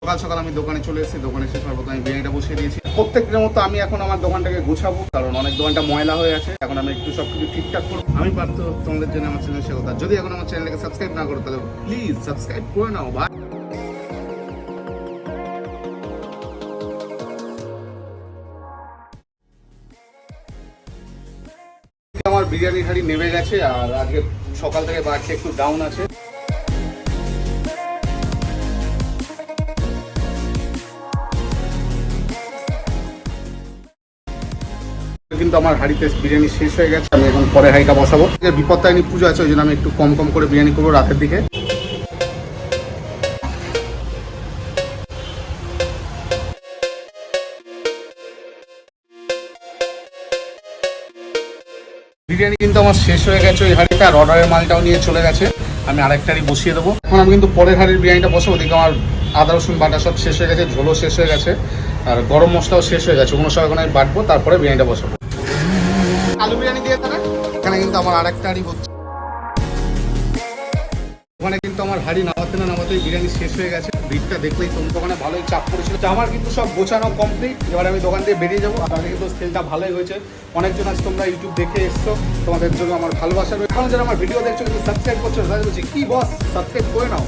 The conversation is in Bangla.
সকাল সকাল আমি দোকানে চলে এসেছি, দোকানে এসে সর্বপ্রথম আমি বিরিয়ানিটা বসিয়ে দিয়েছি। প্রত্যেকদিনের মতো আমি এখন আমার দোকানটাকে গুছাবো, কারণ অনেক দোকানটা ময়লা হয়ে আছে। এখন আমি একটু সবকিছু ঠিকঠাক করবো। আমি পারতো তোমাদের জন্য আমার চ্যানেল শেয়ার করতে। যদি এখন আমার চ্যানেলকে সাবস্ক্রাইব না করো তাহলে প্লিজ সাবস্ক্রাইব করে নাও ভাই। আমার বিরিয়ানির হাঁড়ি নেমে গেছে, আর আজকে সকাল থেকে বাড়ছে একটু ডাউন আছে। কিন্তু আমার হাঁড়িতে বিরিয়ানি শেষ হয়ে গেছে, আমি এখন পরে হাঁড়িটা বসাবো। বিপত্তারিণী পুজো আছে, ওই জন্য আমি একটু কম কম করে বিরিয়ানি করবো রাতের দিকে। বিরিয়ানি কিন্তু আমার শেষ হয়ে গেছে ওই হাঁড়িটা, আর অর্ডারের মালটাও নিয়ে চলে গেছে। আমি আরেকটা হাঁড়ি বসিয়ে দেবো। এখন আমি কিন্তু পরের হাঁড়ির বিরিয়ানিটা বসাবো। ওদিকে আমার আদা রসুন বাটা সব শেষ হয়ে গেছে, ঝোলও শেষ হয়ে গেছে, আর গরম মশলাও শেষ হয়ে গেছে। ওগুলো সব এখন আমি বাটবো, তারপরে বিরিয়ানিটা বসাবো। আলু বিরিয়ানি দিয়ে তারা এখানে কিন্তু আমার আরেকটা হাঁড়ি হচ্ছে। ওখানে কিন্তু আমার হাঁড়ি নামাতেই বিরিয়ানি শেষ হয়ে গেছে। ভিড়টা দেখলেই তোমার দোকানে ভালোই চাপ পড়েছিল। আমার কিন্তু সব গোছানো কমপ্লিট। এবার আমি দোকান থেকে বেরিয়ে যাবো। আর আগে কিন্তু সেলটা ভালোই হয়েছে। অনেকজন আজ তোমরা ইউটিউব দেখে এসছো, তোমাদের জন্য আমার ভালোবাসা রয়েছে। এখন যারা আমার ভিডিও দেখছো কিন্তু সাবস্ক্রাইব করছো, তাদের বলছি কি বস সাবস্ক্রাইব করে নাও।